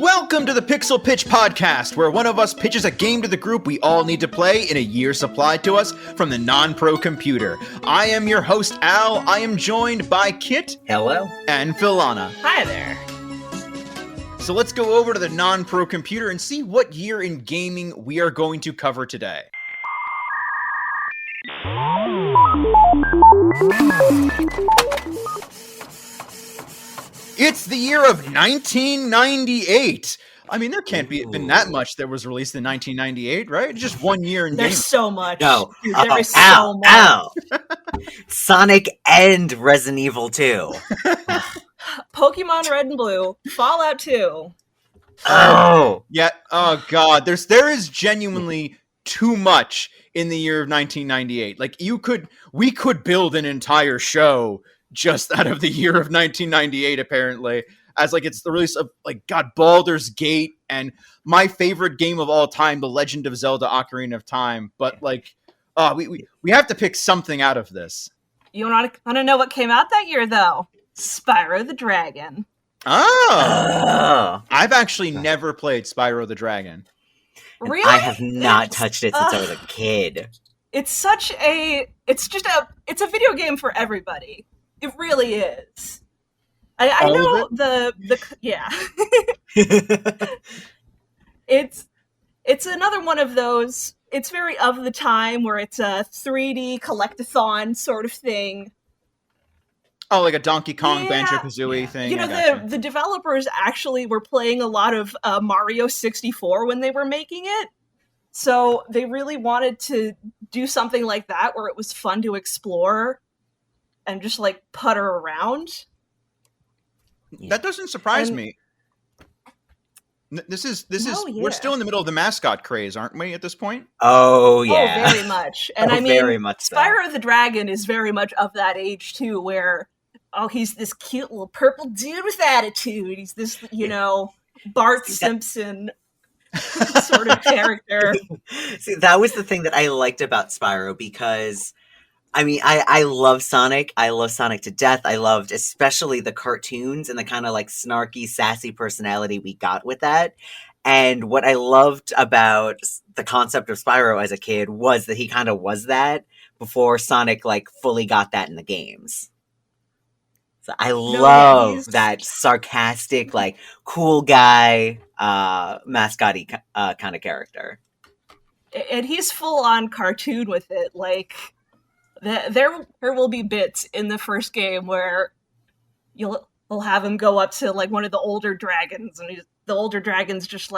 Welcome to the Pixel Pitch Podcast, where one of us pitches a game to the group we all need to play in a year supplied to us from the non-pro computer. I am your host, Al. I am joined by Kit. Hello. And Philana. Hi there. So let's go over to the non-pro computer and see what year in gaming we are going to cover today. It's the year of 1998. I mean, there can't be been that much that was released in 1998, right? Just 1 year in gaming. There's so much. No. Dude, there is so much. Sonic and Resident Evil 2. Pokemon Red and Blue, Fallout 2. Oh. Yeah. Oh God. There is genuinely too much in the year of 1998. Like we could build an entire show just out of the year of 1998, apparently, as like it's the release of Baldur's Gate and my favorite game of all time, The Legend of Zelda: Ocarina of Time. But we have to pick something out of this. You want to know what came out that year, though? Spyro the Dragon. Oh, I've actually never played Spyro the Dragon. Really? I have not touched it since I was a kid. It's a video game for everybody. It really is. I know yeah. It's another one of those. It's very of the time where it's a 3D collectathon sort of thing. Oh, like a Donkey Kong Banjo-Kazooie thing. You know, the developers actually were playing a lot of Mario 64 when they were making it. So they really wanted to do something like that where it was fun to explore and just putter around. That doesn't surprise me. This is we're still in the middle of the mascot craze, aren't we, at this point? Oh yeah. Oh, very much. And I mean, very much so. Spyro the Dragon is very much of that age too, where he's this cute little purple dude with attitude. He's this, Bart Simpson sort of character. See, that was the thing that I liked about Spyro because I mean, I love Sonic. I love Sonic to death. I loved especially the cartoons and the kind of snarky, sassy personality we got with that. And what I loved about the concept of Spyro as a kid was that he kind of was that before Sonic fully got that in the games. So I love that sarcastic, cool guy, mascot-y kind of character. And he's full on cartoon with it. There will be bits in the first game where you'll have him go up to one of the older dragons, and the older dragon's just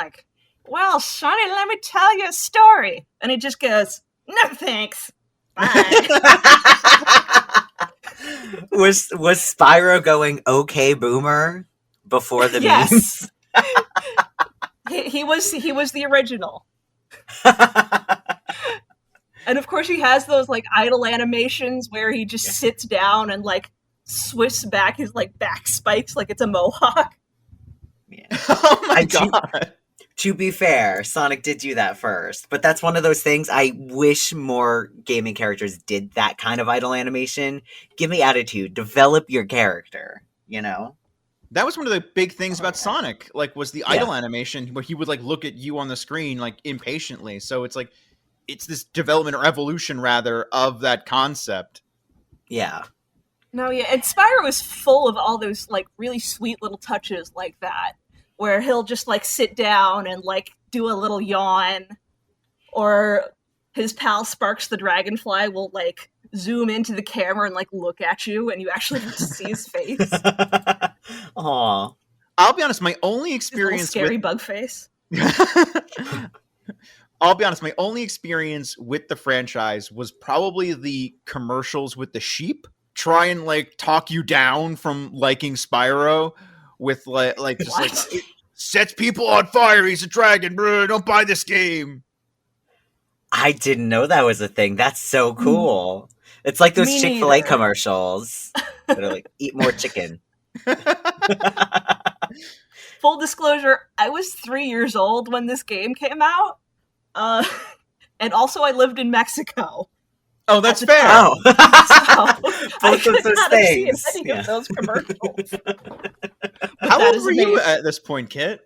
well, Sonny, let me tell you a story. And he just goes, no thanks. Bye. Was Spyro going okay boomer before the memes? he was the original. And of course he has those idle animations where he just sits down and swifts back his back spikes like it's a mohawk. Yeah. Oh my God. To be fair, Sonic did do that first, but that's one of those things I wish more gaming characters did that kind of idle animation. Give me attitude, develop your character, That was one of the big things about Sonic, was the idle animation where he would look at you on the screen impatiently. So it's this development or evolution rather of that concept. Yeah. No, yeah, and Spyro is full of all those really sweet little touches like that, where he'll just sit down and do a little yawn, or his pal Sparks the Dragonfly will zoom into the camera and look at you, and you actually get to see his face. Aww. I'll be honest, my only experience scary bug face. I'll be honest, my only experience with the franchise was probably the commercials with the sheep. Try and talk you down from liking Spyro with it sets people on fire, he's a dragon, bro, don't buy this game. I didn't know that was a thing. That's so cool. It's like those Chick-fil-A commercials that are eat more chicken. Full disclosure, I was 3 years old when this game came out. And also I lived in Mexico. Oh, that's fair. Oh. Both of those things. Any of those commercials. How old were you at this point, Kit?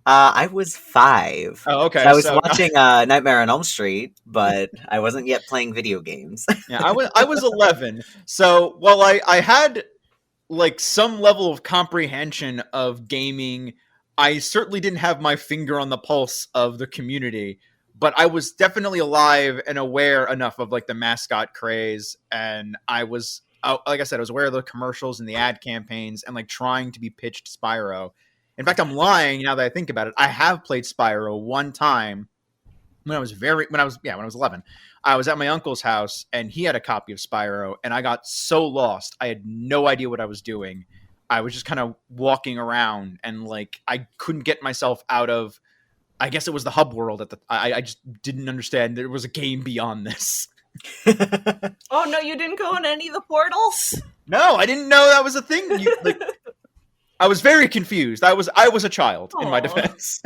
I was 5. Oh, okay. So I was So watching Nightmare on Elm Street, but I wasn't yet playing video games. yeah, I was 11. So while I had like some level of comprehension of gaming, I certainly didn't have my finger on the pulse of the community, but I was definitely alive and aware enough of like the mascot craze, and I was like I said, I was aware of the commercials and the ad campaigns and like trying to be pitched Spyro. In fact, I'm lying now that I think about it. I have played Spyro one time when I was 11. I was at my uncle's house and he had a copy of Spyro, and I got so lost. I had no idea what I was doing. I was just kind of walking around, and like I couldn't get myself out of, I guess it was the hub world at the I just didn't understand there was a game beyond this. Oh no, you didn't go in any of the portals? No, I didn't know that was a thing. I was very confused. I was a child in my Aw. defense.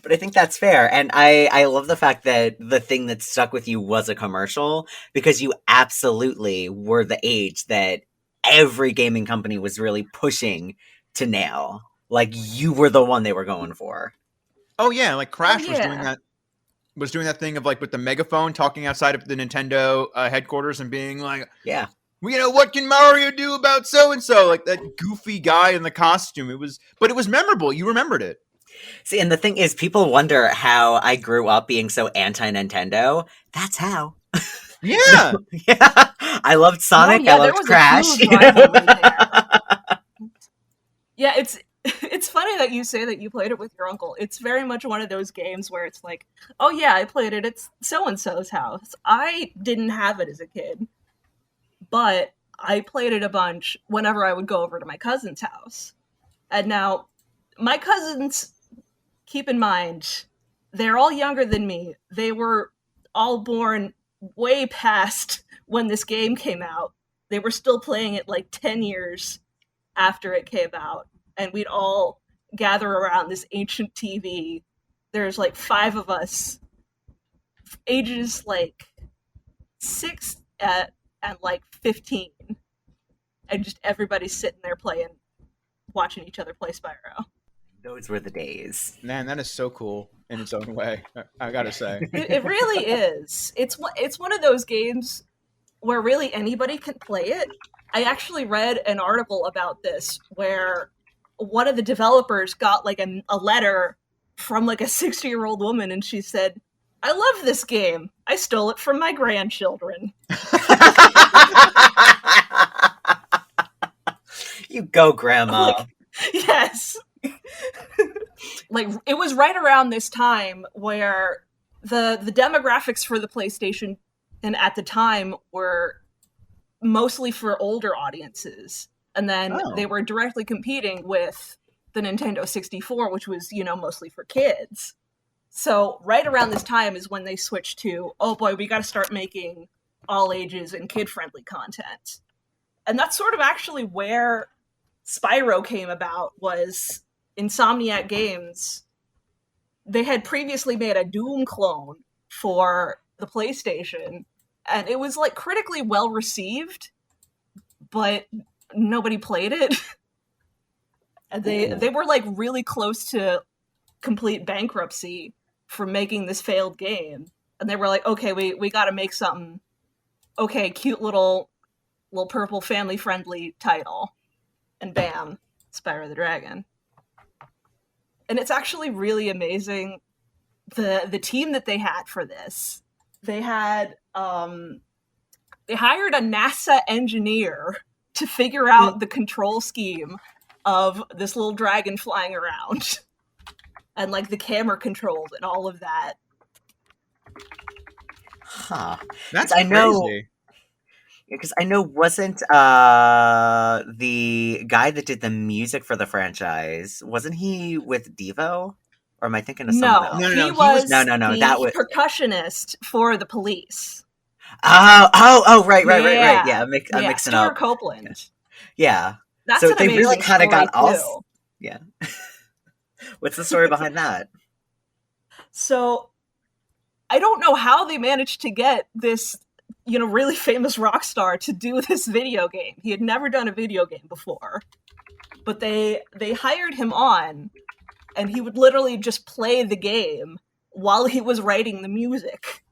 But I think that's fair. And I love the fact that the thing that stuck with you was a commercial, because you absolutely were the age that every gaming company was really pushing to nail. Like, you were the one they were going for. Oh yeah, like Crash was doing yeah. that. Was doing that thing of like with the megaphone, talking outside of the Nintendo headquarters and being like, Yeah. well, you know, what can Mario do about so and so? Like that goofy guy in the costume. It was memorable. You remembered it. See, and the thing is, people wonder how I grew up being so anti-Nintendo. That's how. Yeah. Yeah. I loved Sonic. Oh, yeah, I there loved was a Crash. huge rivalry there. Yeah, it's funny that you say that you played it with your uncle. It's very much one of those games where it's like, oh yeah, I played it at so-and-so's house. I didn't have it as a kid, but I played it a bunch whenever I would go over to my cousin's house. And now, my cousins, keep in mind, they're all younger than me. They were all born way past when this game came out. They were still playing it like 10 years after it came out. And we'd all gather around this ancient TV. There's like 5 of us, ages like 6 and like 15. And just everybody's sitting there watching each other play Spyro. Those were the days. Man, that is so cool in its own way. I gotta say. It really is. It's one of those games where really anybody can play it. I actually read an article about this where one of the developers got like a letter from like a 60-year-old woman, and she said, "I love this game. I stole it from my grandchildren." You go, Grandma. Like, yes. Like, it was right around this time where the demographics for the PlayStation and at the time were mostly for older audiences, and then they were directly competing with the Nintendo 64, which was, mostly for kids. So right around this time is when they switched to, oh boy, we got to start making all ages and kid-friendly content. And that's sort of actually where Spyro came about, was Insomniac Games. They had previously made a Doom clone for the PlayStation, and it was like critically well received, but nobody played it. And they were like really close to complete bankruptcy for making this failed game. And they were like, okay, we got to make something. Okay, cute little purple family friendly title. And bam, Spyro the Dragon. And it's actually really amazing the team that they had for this. They had they hired a NASA engineer to figure out the control scheme of this little dragon flying around. And like the camera controls and all of that. Huh. That's I know. crazy. Because I know, wasn't the guy that did the music for the franchise, wasn't he with Devo? Or am I thinking of someone else? No, He he was No, the that was... percussionist for the Police. Oh, right. Yeah, I'm mixing Stuart up. Copeland. Yeah. That's So an they really amazing kind of got story, us. too. Yeah. What's the story behind that? So, I don't know how they managed to get this, really famous rock star to do this video game. He had never done a video game before. But they hired him on and he would literally just play the game while he was writing the music.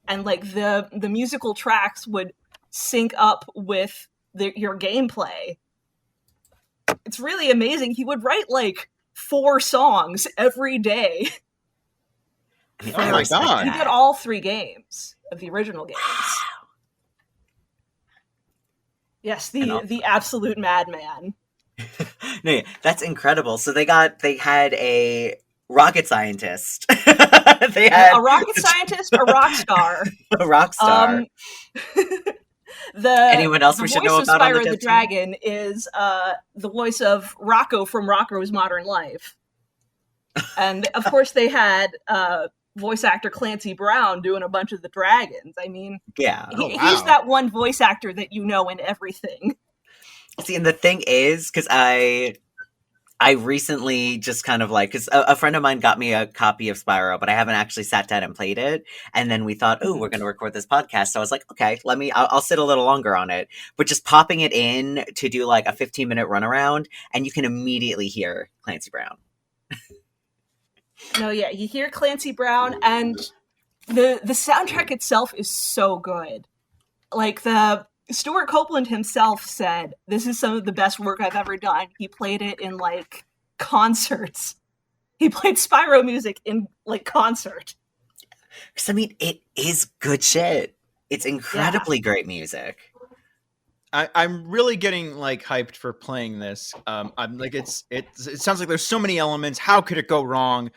And like the musical tracks would sync up with your gameplay. It's really amazing. He would write like 4 songs every day. I mean, Oh my God. He did all 3 games of the original games. Wow. Yes, the absolute madman. No, yeah, that's incredible. So they had a rocket scientist. They had A rocket scientist, a rock star. a rock star. Anyone else we should know about on the Spyro the dev team? Dragon is the voice of Rocco from Rocco's Modern Life. And of course they had voice actor Clancy Brown doing a bunch of the dragons. I mean, Yeah. he's that one voice actor that you know in everything. See, and the thing is, because I recently just kind of like, because a friend of mine got me a copy of Spyro, but I haven't actually sat down and played it. And then we thought, oh, we're going to record this podcast. So I was like, okay, I'll sit a little longer on it. But just popping it in to do like a 15-minute runaround, and you can immediately hear Clancy Brown. No, yeah, you hear Clancy Brown, and the soundtrack itself is so good. Like, Stuart Copeland himself said, this is some of the best work I've ever done. He played it in, like, concerts. He played Spyro music in, like, concert. Because, I mean, it is good shit. It's incredibly great music. I'm really getting like hyped for playing this. I'm like, it sounds like there's so many elements. How could it go wrong?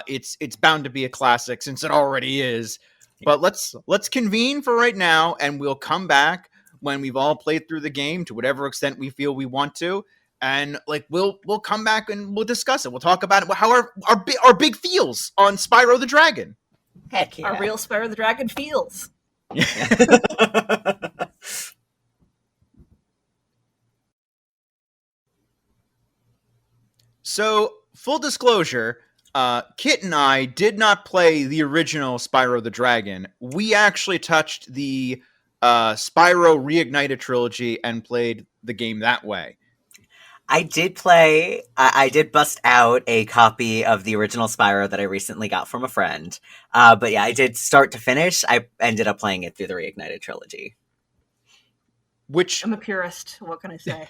It's bound to be a classic since it already is. But let's convene for right now, and we'll come back when we've all played through the game to whatever extent we feel we want to, and like we'll come back and we'll discuss it. We'll talk about it. How our big feels on Spyro the Dragon. Heck yeah. Our real Spyro the Dragon feels. So, full disclosure, Kit and I did not play the original Spyro the Dragon. We actually touched the Spyro Reignited trilogy and played the game that way. I did bust out a copy of the original Spyro that I recently got from a friend. But yeah, I did start to finish. I ended up playing it through the Reignited trilogy. Which I'm a purist. What can I say?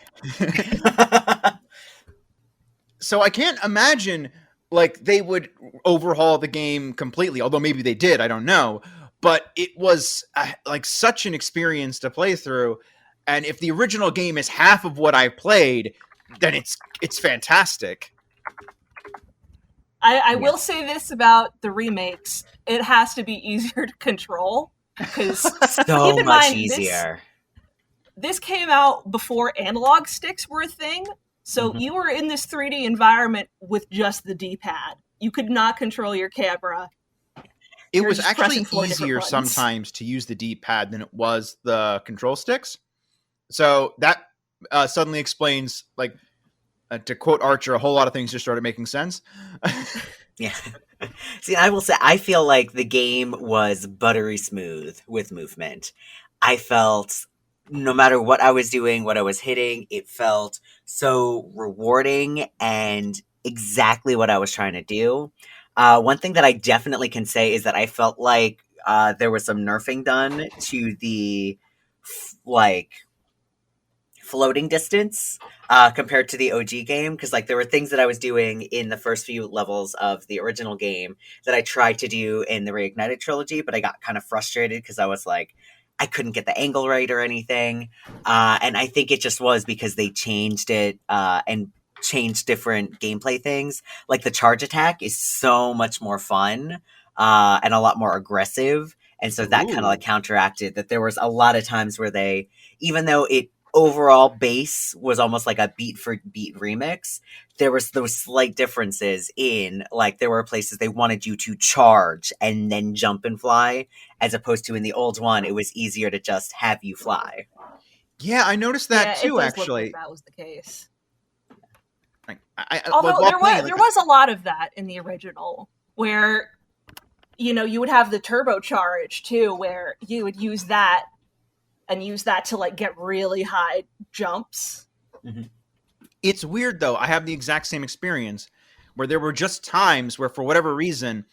So I can't imagine like they would overhaul the game completely, although maybe they did, I don't know. But it was like such an experience to play through. And if the original game is half of what I played, then it's fantastic. I will say this about the remakes. It has to be easier to control. Because So keep in much mind, easier. This came out before analog sticks were a thing. So you were in this 3D environment with just the D-pad. You could not control your camera. It You're was just actually pressing 4 different easier buttons. sometimes to use the D-pad than it was the control sticks. So that suddenly explains, like, to quote Archer, a whole lot of things just started making sense. Yeah. See, I will say, I feel like the game was buttery smooth with movement. I felt, no matter what I was doing, what I was hitting, it felt so rewarding and exactly what I was trying to do. One thing that I definitely can say is that I felt like there was some nerfing done to the, like, floating distance compared to the OG game, because like there were things that I was doing in the first few levels of the original game that I tried to do in the Reignited trilogy, but I got kind of frustrated because I was like, I couldn't get the angle right or anything, and I think it just was because they changed it and changed different gameplay things. Like the charge attack is so much more fun and a lot more aggressive, and so that kind of like counteracted that. There was a lot of times where they, even though it overall base was almost like a beat for beat remix, there was those slight differences in, like, there were places they wanted you to charge and then jump and fly, as opposed to in the old one it was easier to just have you fly. Yeah, I noticed that too, it does actually. look like that was the case. Although there was a lot of that in the original, where, you know, you would have the turbocharge too, where you would use that to like get really high jumps. It's weird though. I have the exact same experience where there were just times where, for whatever reason,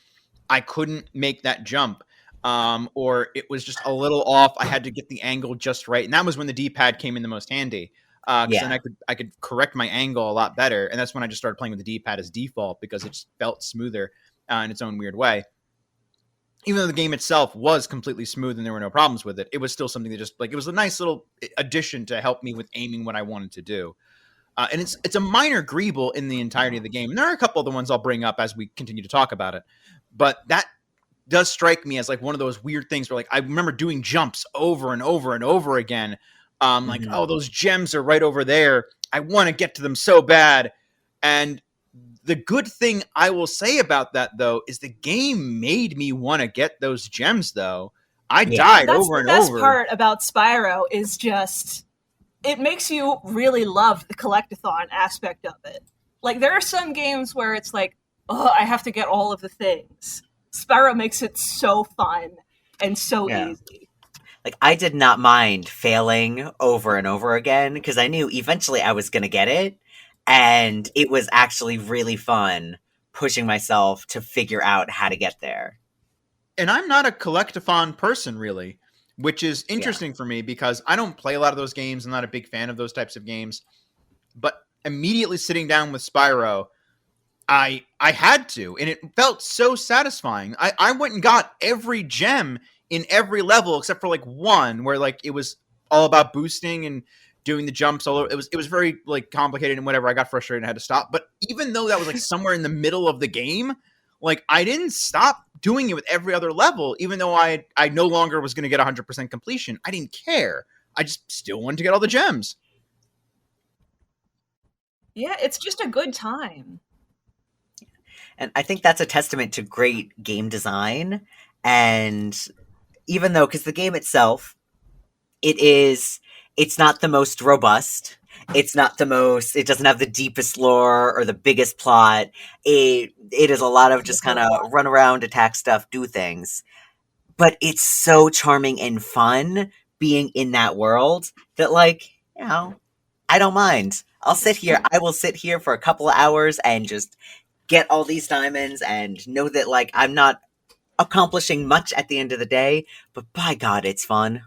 I couldn't make that jump. Or it was just a little off. I had to get the angle just right. And that was when the D-pad came in the most handy. Because then I could correct my angle a lot better. And that's when I just started playing with the D-pad as default, because it just felt smoother in its own weird way. Even though the game itself was completely smooth and there were no problems with it, it was still something that just, like, it was a nice little addition to help me with aiming what I wanted to do. And it's a minor greeble in the entirety of the game. And there are a couple of the ones I'll bring up as we continue to talk about it. But that does strike me as like one of those weird things where, like, I remember doing jumps over and over and over again. Like, oh, those gems are right over there. I want to get to them so bad. And the good thing I will say about that, though, is the game made me want to get those gems, though. I died over and over. The best part about Spyro is just, it makes you really love the collectathon aspect of it. Like, there are some games where it's like, oh, I have to get all of the things. Spyro makes it so fun and so easy. Like, I did not mind failing over and over again, because I knew eventually I was going to get it. And it was actually really fun pushing myself to figure out how to get there. And I'm not a collectathon person, really, which is interesting for me, because I don't play a lot of those games. I'm not a big fan of those types of games. But immediately sitting down with Spyro, I had to, and it felt so satisfying. I went and got every gem in every level except for like one, where like it was all about boosting and doing the jumps. Although it was very like complicated and whatever. I got frustrated and had to stop. But even though that was like somewhere in the middle of the game, like I didn't stop doing it with every other level. Even though I no longer was going to get 100% completion, I didn't care. I just still wanted to get all the gems. Yeah, it's just a good time. And I think that's a testament to great game design. And even though, because the game itself, it's not the most robust. It doesn't have the deepest lore or the biggest plot. It is a lot of just kind of run around, attack stuff, do things. But it's so charming and fun being in that world that, like, you know, I don't mind. I will sit here for a couple of hours and just get all these diamonds and know that, like, I'm not accomplishing much at the end of the day, but by God, it's fun.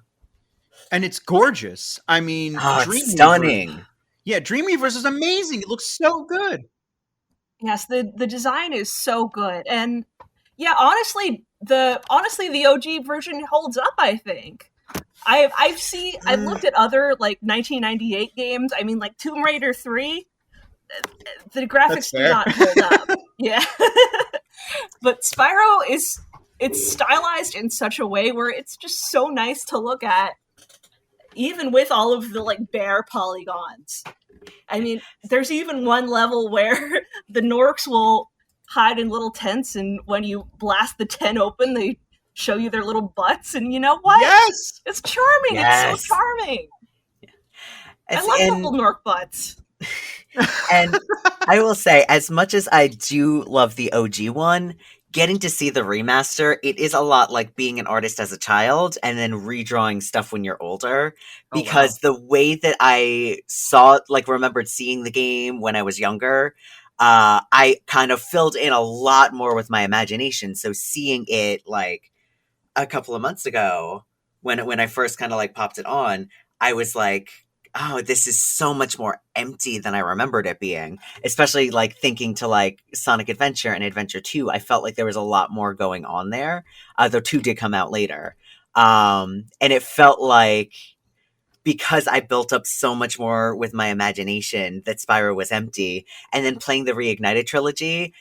And it's gorgeous. I mean, it's stunning. Dreamweavers is amazing. It looks so good. Yes, the design is so good. And yeah, honestly, the OG version holds up, I think. I've looked at other like 1998 games. I mean, like Tomb Raider 3, the graphics do not hold up. Yeah. But Spyro it's stylized in such a way where it's just so nice to look at, even with all of the like bare polygons. I mean, there's even one level where the Norks will hide in little tents, and when you blast the tent open, they show you their little butts, and you know what? Yes! It's charming. Yes. It's so charming. I love the little Nork butts. And I will say, as much as I do love the OG one, getting to see the remaster, it is a lot like being an artist as a child and then redrawing stuff when you're older. Because the way that I remembered seeing the game when I was younger, I kind of filled in a lot more with my imagination. So seeing it like a couple of months ago, when I first kind of like popped it on, I was like, oh, this is so much more empty than I remembered it being. Especially like thinking to like Sonic Adventure and Adventure 2, I felt like there was a lot more going on there. Though 2 did come out later. And it felt like, because I built up so much more with my imagination, that Spyro was empty. And then playing the Reignited trilogy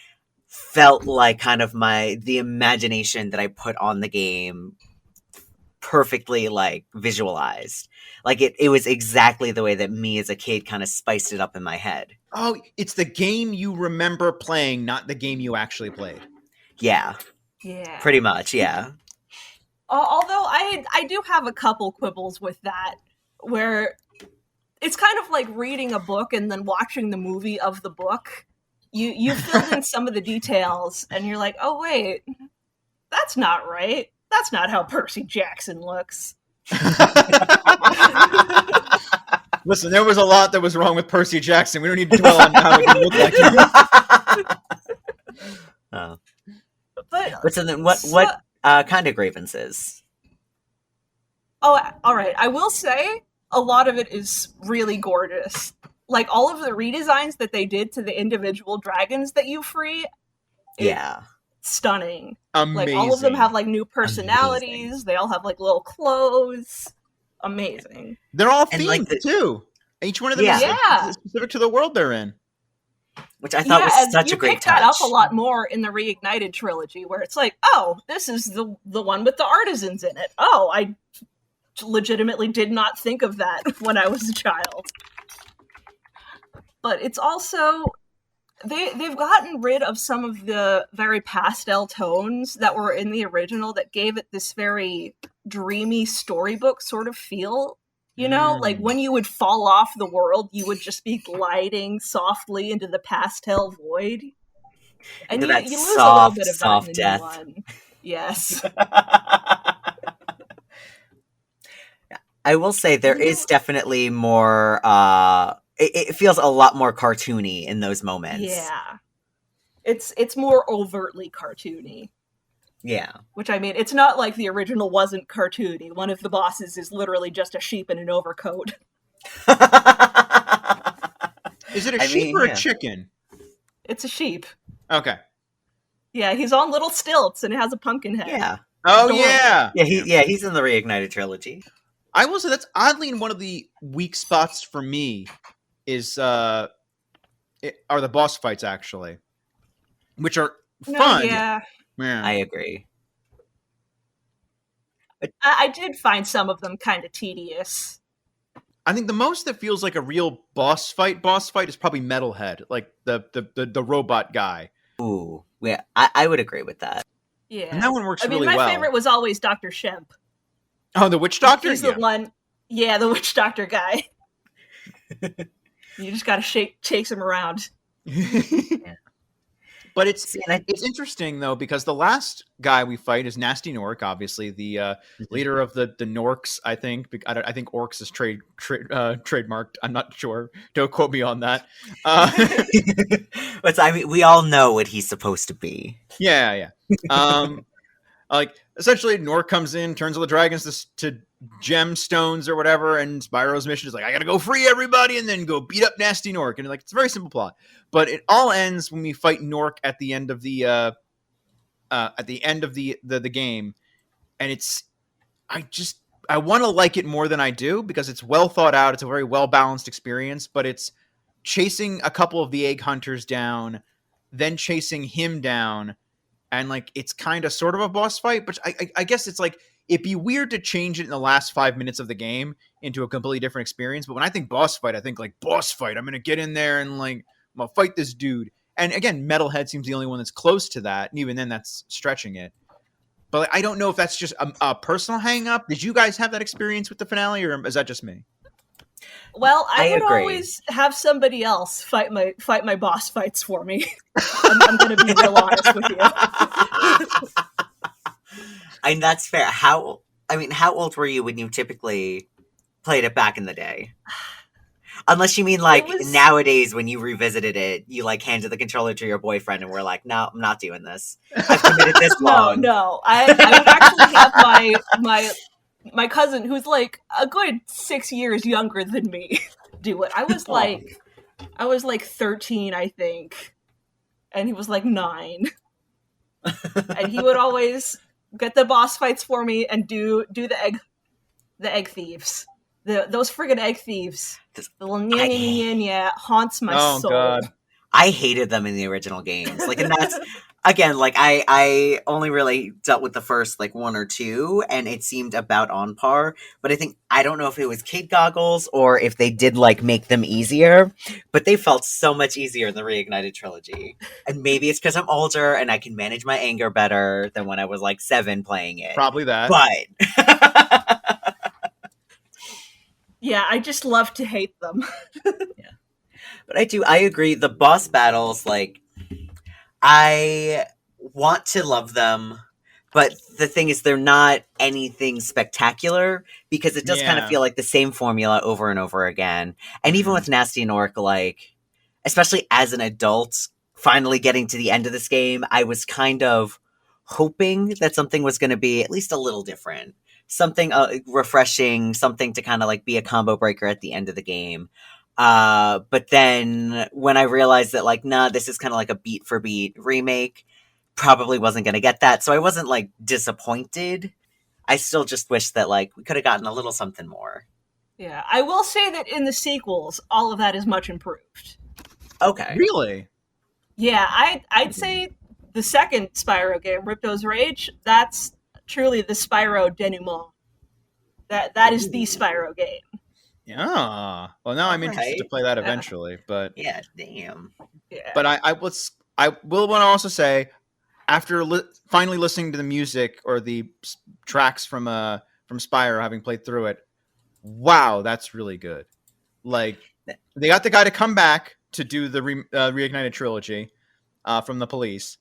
felt like kind of the imagination that I put on the game perfectly like visualized. Like it was exactly the way that me as a kid kind of spiced it up in my head. Oh, it's the game you remember playing, not the game you actually played. Yeah. Yeah. Pretty much, yeah. Although I do have a couple quibbles with that, where it's kind of like reading a book and then watching the movie of the book. You filled in some of the details and you're like, oh wait, that's not right. That's not how Percy Jackson looks. Listen, there was a lot that was wrong with Percy Jackson. We don't need to dwell on how it looked like him. But so then, what kind of grievances? Oh, all right. I will say a lot of it is really gorgeous. Like all of the redesigns that they did to the individual dragons that you free, stunning. Amazing. Like all of them have like new personalities. Amazing. They all have like little clothes. Amazing. They're all And, themed like, too. Each one of them is specific to the world they're in. Which I thought was such a great you picked touch. that up a lot more in the Reignited trilogy, where it's like, oh, this is the one with the artisans in it. Oh, I legitimately did not think of that when I was a child. But it's also they've gotten rid of some of the very pastel tones that were in the original that gave it this very dreamy storybook sort of feel. You know, like when you would fall off the world, you would just be gliding softly into the pastel void. And you lose a little bit of that in the new one. Yes. I will say there is definitely more, it feels a lot more cartoony in those moments. Yeah. It's more overtly cartoony. Yeah. Which, I mean, it's not like the original wasn't cartoony. One of the bosses is literally just a sheep in an overcoat. Is it a sheep or a chicken? It's a sheep. Okay. Yeah, he's on little stilts and it has a pumpkin head. Yeah. Oh, yeah. He's in the Reignited trilogy. I will say that's oddly one of the weak spots for me is are the boss fights, actually. Which are fun. Yeah. I agree. I did find some of them kind of tedious. I think the most that feels like a real boss fight is probably Metalhead, like the robot guy. Ooh, yeah, I would agree with that. Yeah, and that one works really well. My favorite was always Dr. Shemp. Oh, the witch doctor? He's the one. Yeah, the witch doctor guy. You just gotta chase him around. Yeah. But it's interesting, though, because the last guy we fight is Nasty Nork, obviously, the leader of the Norks, I think. I think Orcs is trademarked. I'm not sure. Don't quote me on that. But I mean, we all know what he's supposed to be. Yeah. Like, essentially, Nork comes in, turns all the dragons to gemstones or whatever, and Spyro's mission is like, I gotta go free everybody and then go beat up Nasty Nork. And like, it's a very simple plot. But it all ends when we fight Nork at the end of the game. And I want to like it more than I do because it's well thought out. It's a very well balanced experience, but it's chasing a couple of the egg hunters down, then chasing him down. And like, it's kind of sort of a boss fight, but I guess it's like, it'd be weird to change it in the last 5 minutes of the game into a completely different experience. But when I think boss fight, I think like boss fight. I'm going to get in there and like, I'm going to fight this dude. And again, Metalhead seems the only one that's close to that. And even then that's stretching it. But like, I don't know if that's just a personal hang up. Did you guys have that experience with the finale or is that just me? Well, I would agree. always have somebody else fight my boss fights for me. I'm going to be real honest with you. And that's fair. How old were you when you typically played it back in the day? Unless you mean like nowadays when you revisited it, you like handed the controller to your boyfriend and were like, no, I'm not doing this. I've committed this long. No. I would actually have my cousin, who's like a good 6 years younger than me, do it. I was like 13, I think. And he was like 9. And he would always get the boss fights for me and do the egg thieves. Those friggin' egg thieves. The little nya haunts my soul. God. I hated them in the original games. Like, and that's again, like I only really dealt with the first like 1 or 2, and it seemed about on par. But I don't know if it was kid goggles or if they did like make them easier, but they felt so much easier in the Reignited trilogy. And maybe it's because I'm older and I can manage my anger better than when I was like 7 playing it. Probably that. But yeah, I just love to hate them. Yeah. But I agree. The boss battles, like, I want to love them, but the thing is they're not anything spectacular because it does kind of feel like the same formula over and over again. And even with Nasty Nork, like, especially as an adult, finally getting to the end of this game, I was kind of hoping that something was going to be at least a little different, something refreshing, something to kind of like be a combo breaker at the end of the game. But then when I realized that like, nah, this is kind of like a beat for beat remake, probably wasn't going to get that. So I wasn't like disappointed. I still just wish that like we could have gotten a little something more. Yeah, I will say that in the sequels, all of that is much improved. Okay. Really? Yeah, I'd say the second Spyro game, Ripto's Rage, that's truly the Spyro denouement. That is the Spyro game. Yeah. Well, now I'm interested to Alright. play that eventually, but Yeah, damn. Yeah. but I will want to also say after finally listening to the music or the tracks from Spyro, having played through it, wow, that's really good. Like they got the guy to come back to do the Reignited trilogy from the Police,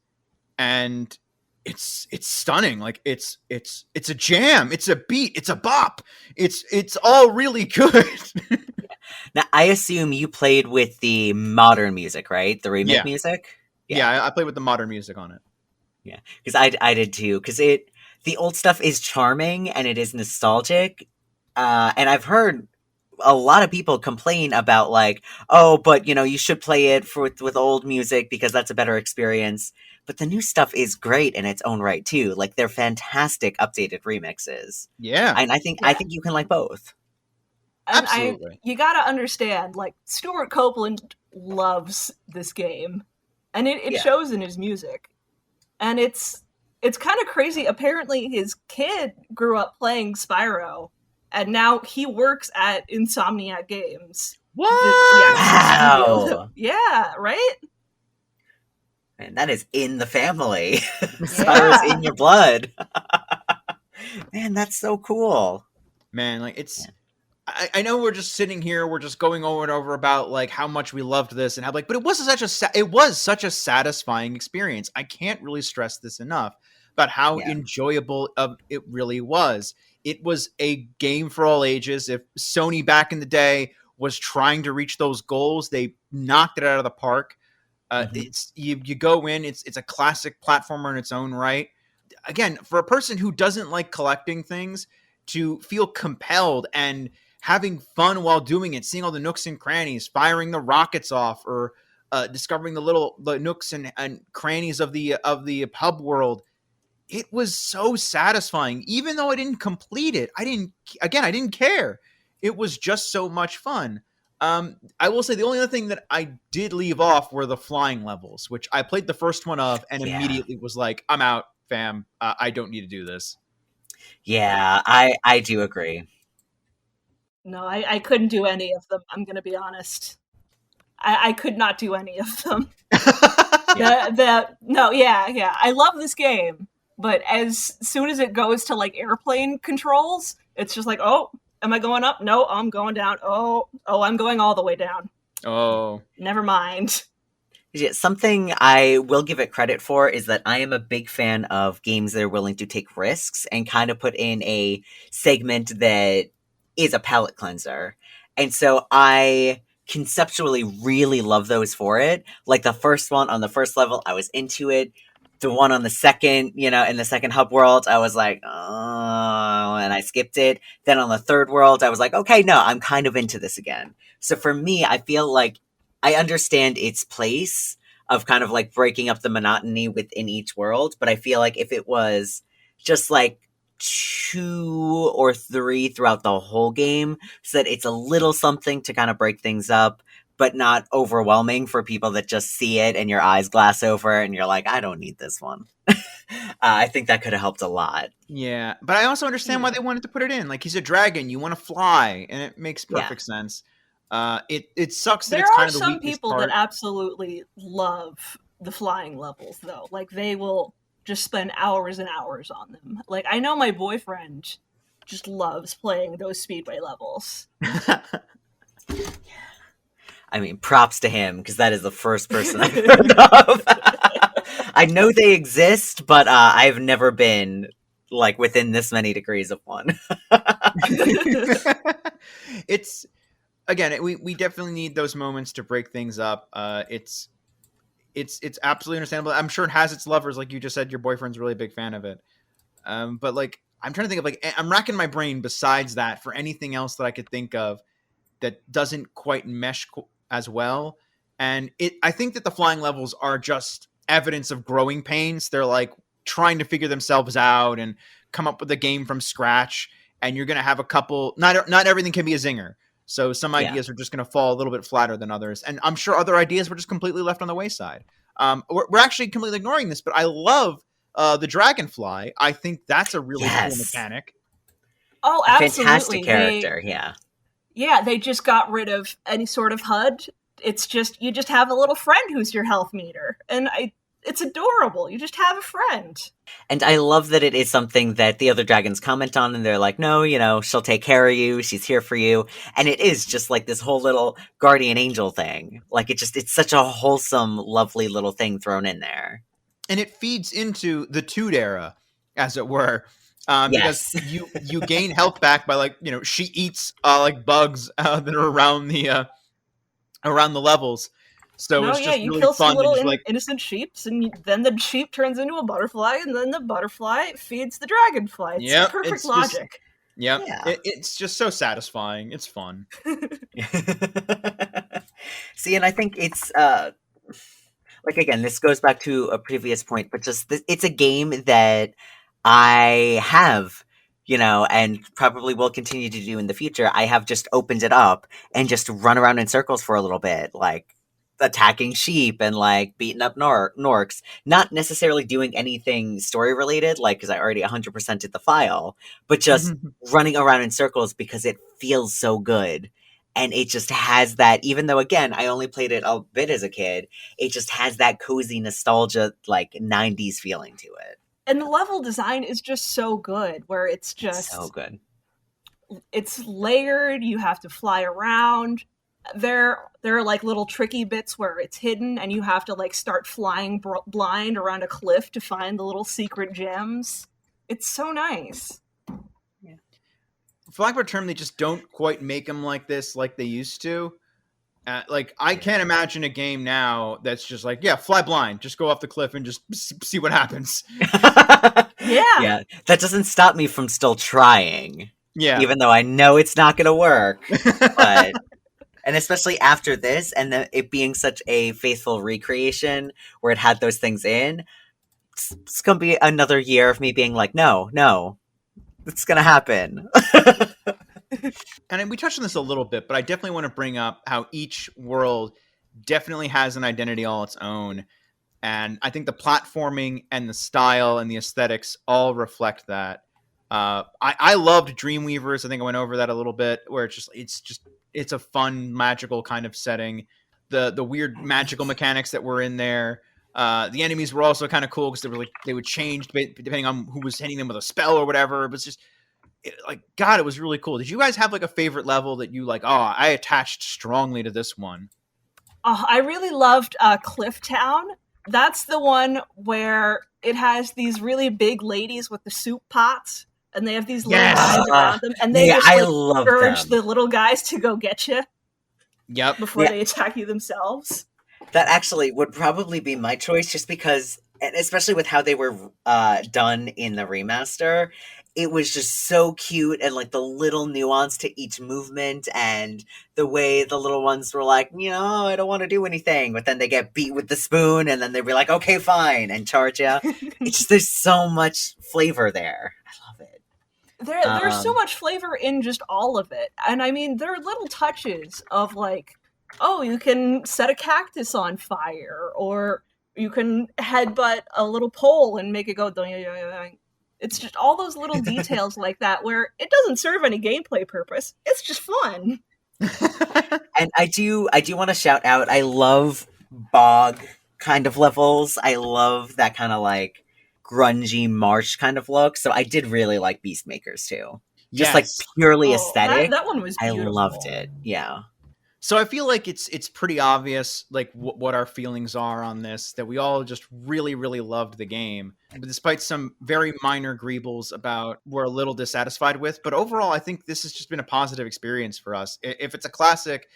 and it's stunning. Like it's a jam, it's a beat, it's a bop. It's all really good. Now, I assume you played with the modern music, right? The remake Yeah. music? Yeah, I played with the modern music on it. Yeah, because I did too. Because the old stuff is charming and it is nostalgic. And I've heard a lot of people complain about like, oh, but you know, you should play it with old music because that's a better experience. But the new stuff is great in its own right too. Like they're fantastic updated remixes. Yeah, And I think you can like both. And absolutely. you gotta understand, like, Stuart Copeland loves this game. And it Yeah. shows in his music. And it's kind of crazy. Apparently his kid grew up playing Spyro, and now he works at Insomniac Games. What? Wow. Yeah, right? And that is in the family. Spyro's in your blood. Man, that's so cool. Man, like it's I know we're just sitting here, we're just going over and over about like how much we loved this and how like, but it was such a satisfying experience. I can't really stress this enough about how enjoyable it really was. It was a game for all ages. If Sony back in the day was trying to reach those goals, they knocked it out of the park. It's you go in, it's a classic platformer in its own right. Again, for a person who doesn't like collecting things, to feel compelled and having fun while doing it, seeing all the nooks and crannies, firing the rockets off, or discovering the nooks and crannies of the pub world. It was so satisfying. Even though I didn't complete it, I didn't care. It was just so much fun. I will say the only other thing that I did leave off were the flying levels, which I played the first one of and immediately was like, I'm out, fam. I don't need to do this. Yeah, I do agree. No, I couldn't do any of them. I'm going to be honest. I could not do any of them. I love this game, but as soon as it goes to like airplane controls, it's just like, oh, am I going up? No, I'm going down. Oh, I'm going all the way down. Oh, never mind. Yeah, something I will give it credit for is that I am a big fan of games that are willing to take risks and kind of put in a segment that is a palate cleanser. And so I conceptually really love those for it. Like the first one on the first level, I was into it. The one on the second, in the second hub world, I was like, oh, and I skipped it. Then on the third world, I was like, okay, no, I'm kind of into this again. So for me, I feel like I understand its place of kind of like breaking up the monotony within each world, but I feel like if it was just like 2 or 3 throughout the whole game, so that it's a little something to kind of break things up, but not overwhelming for people that just see it and your eyes glass over and you're like, I don't need this one. I think that could have helped a lot. Yeah, but I also understand why they wanted to put it in. Like, he's a dragon, you want to fly, and it makes perfect sense. It sucks that there it's kind of the some weakest people part. that absolutely love the flying levels, though. Like, they will just spend hours and hours on them. Like, I know my boyfriend just loves playing those speedway levels. I mean, props to him, because that is the first person I've heard of. I know they exist, but I've never been like within this many degrees of one. It's again, we definitely need those moments to break things up. It's it's absolutely understandable. I'm sure it has its lovers, like you just said. Your boyfriend's really a big fan of it. But like, I'm trying to think of like, I'm racking my brain besides that for anything else that I could think of that doesn't quite mesh as well. And I think that the flying levels are just evidence of growing pains. They're like trying to figure themselves out and come up with a game from scratch. And you're going to have a couple, not everything can be a zinger. So some ideas are just going to fall a little bit flatter than others. And I'm sure other ideas were just completely left on the wayside. We're actually completely ignoring this, but I love the dragonfly. I think that's a really cool mechanic. Oh, absolutely. Fantastic character, Yeah, they just got rid of any sort of HUD. It's just, you just have a little friend who's your health meter. And it's adorable. You just have a friend. And I love that it is something that the other dragons comment on, and they're like, no, you know, she'll take care of you. She's here for you. And it is just like this whole little guardian angel thing. Like, it's such a wholesome, lovely little thing thrown in there. And it feeds into the Toot era, as it were. Because you gain health back by, like, you know, she eats like bugs that are around the levels. So it's just you really kill fun some little like innocent sheeps, and then the sheep turns into a butterfly, and then the butterfly feeds the dragonfly. It's perfect logic. It's just so satisfying. It's fun. See, and I think it's like, again, this goes back to a previous point, but just it's a game that I have, you know, and probably will continue to do in the future. I have just opened it up and just run around in circles for a little bit, like attacking sheep and like beating up Norks, not necessarily doing anything story related, like, because I already 100%ed the file, but just running around in circles because it feels so good. And it just has that, even though, again, I only played it a bit as a kid, it just has that cozy nostalgia, like 90s feeling to it. And the level design is just so good, where it's just so good. It's layered. You have to fly around. There are like little tricky bits where it's hidden, and you have to like start flying blind around a cliff to find the little secret gems. It's so nice. Yeah. For lack of a term, they just don't quite make them like this, like they used to. Like, I can't imagine a game now that's just like, fly blind, just go off the cliff and just see what happens. Yeah, that doesn't stop me from still trying. Yeah, even though I know it's not going to work. But and especially after this, and it being such a faithful recreation where it had those things in, it's going to be another year of me being like, no, it's going to happen. And we touched on this a little bit, but I definitely want to bring up how each world definitely has an identity all its own. And I think the platforming and the style and the aesthetics all reflect that. I loved Dreamweavers. I think I went over that a little bit, where it's a fun, magical kind of setting. The weird magical mechanics that were in there. The enemies were also kind of cool because they would change depending on who was hitting them with a spell or whatever. It was just it was really cool. Did you guys have like a favorite level that you like? Oh, I attached strongly to this one. Oh, I really loved Cliff Town. That's the one where it has these really big ladies with the soup pots, and they have these little guys around them, and they just urge the little guys to go get you. Yep. Before they attack you themselves. That actually would probably be my choice, just because, and especially with how they were done in the remaster, it was just so cute, and like the little nuance to each movement, and the way the little ones were like, I don't want to do anything, but then they get beat with the spoon, and then they'd be like, okay, fine, and charge you. It's just, there's so much flavor there. I love it. There's so much flavor in just all of it. And I mean, there are little touches of like, oh, you can set a cactus on fire, or you can headbutt a little pole and make it go. It's just all those little details like that, where it doesn't serve any gameplay purpose. It's just fun. And I do want to shout out, I love bog kind of levels. I love that kind of like grungy marsh kind of look. So I did really like Beastmakers too. Just like purely aesthetic. That one was beautiful. I loved it. Yeah. So I feel like it's pretty obvious, like what our feelings are on this. That we all just really, really loved the game, but despite some very minor greebles about we're a little dissatisfied with. But overall, I think this has just been a positive experience for us. If it's a classic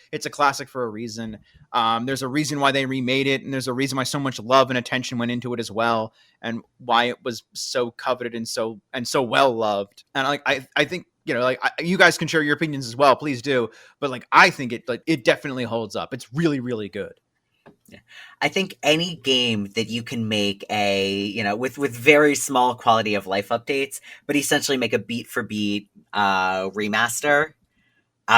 for a reason. There's a reason why they remade it, and there's a reason why so much love and attention went into it as well, and why it was so coveted and so well loved. And I think. You guys can share your opinions as well. Please do. But I think it definitely holds up. It's really, really good. Yeah. I think any game that you can make with very small quality of life updates, but essentially make a beat for beat remaster,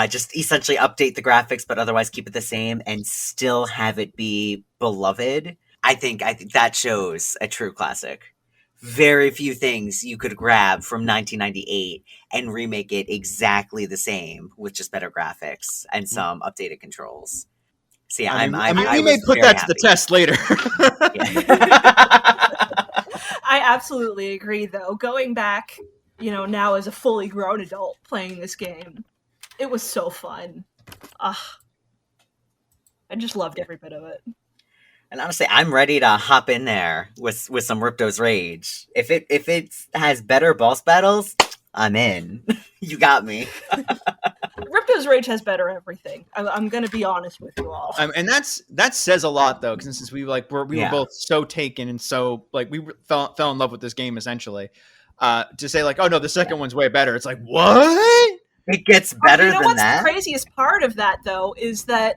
just essentially update the graphics, but otherwise keep it the same and still have it be beloved. I think that shows a true classic. Very few things you could grab from 1998 and remake it exactly the same with just better graphics and some updated controls. So yeah, we may put that to the test later. I absolutely agree, though. Going back, now as a fully grown adult playing this game, it was so fun. I just loved every bit of it. And honestly, I'm ready to hop in there with some Ripto's Rage. If it has better boss battles, I'm in. You got me. Ripto's Rage has better everything. I'm going to be honest with you all. And that says a lot, though, because since we were both so taken and so we fell in love with this game essentially. To say oh no, the second one's way better. It's what? It gets better than that. What's the craziest part of that, though, is that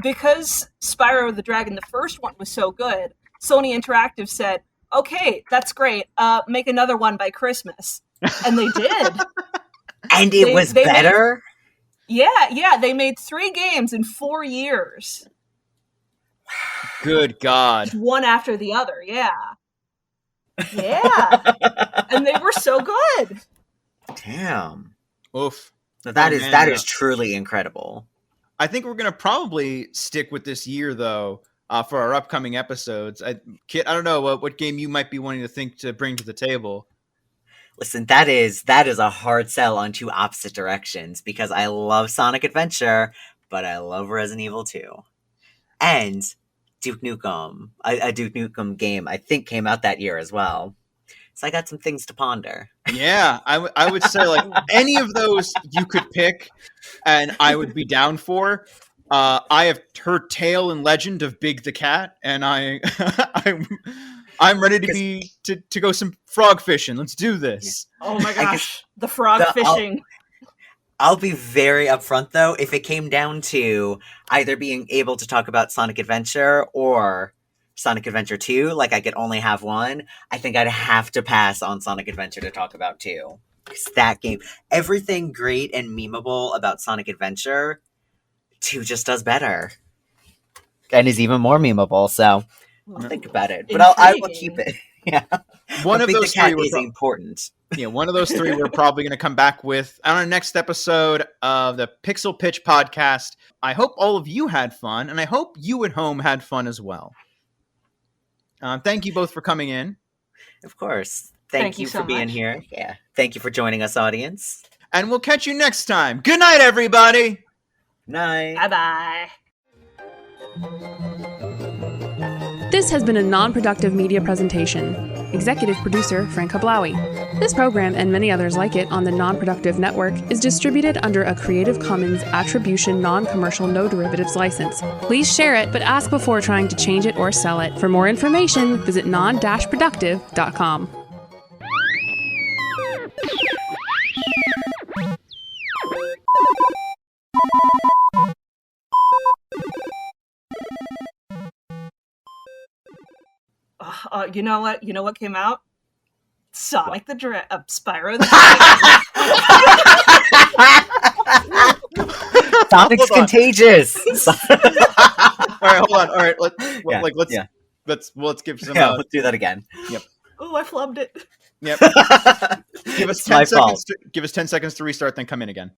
because Spyro the Dragon, the first one, was so good, Sony Interactive said, okay, that's great, make another one by Christmas. And they did. And it was better? Yeah, they made 3 games in 4 years. Good God. One after the other, yeah. Yeah. And they were so good. Damn. Oof. That is truly incredible. I think we're going to probably stick with this year, though, for our upcoming episodes. Kit, I don't know what game you might be wanting to bring to the table. Listen, that is a hard sell on 2 opposite directions, because I love Sonic Adventure, but I love Resident Evil 2. And Duke Nukem, a Duke Nukem game, I think came out that year as well. So I got some things to ponder. Yeah, I would say any of those you could pick, and I would be down for. I have heard tale and legend of Big the Cat, and I'm ready to go some frog fishing. Let's do this. Oh my gosh, the frog fishing. I'll be very upfront, though. If it came down to either being able to talk about Sonic Adventure or Sonic Adventure 2, I could only have one, I think I'd have to pass on Sonic Adventure to talk about 2. Because that game, everything great and memeable about Sonic Adventure, 2 just does better. And is even more memeable, so I'll think about it. But I will keep it. Yeah. One of those 3 is important. Yeah, one of those 3 we're probably going to come back with on our next episode of the Pixel Pitch podcast. I hope all of you had fun, and I hope you at home had fun as well. Thank you both for coming in. Of course. Thank you so for being much. here. Yeah. Thank you for joining us, audience. And we'll catch you next time. Good night, everybody. Night. Bye-bye. This has been a non-productive media presentation. Executive producer Frank Hablawi. This program and many others like it on the Non-Productive Network is distributed under a Creative Commons Attribution Non-Commercial No Derivatives license. Please share it, but ask before trying to change it or sell it. For more information, visit Non-Productive.com. You know what? You know what came out? Sonic the Spyro the Dragon. Sonic's contagious. All right, hold on. All right, let's give some. Let's do that again. Yep. Oh, I flubbed it. Yep. Give us It's my 10 seconds. fault. Give us 10 seconds to restart, then come in again.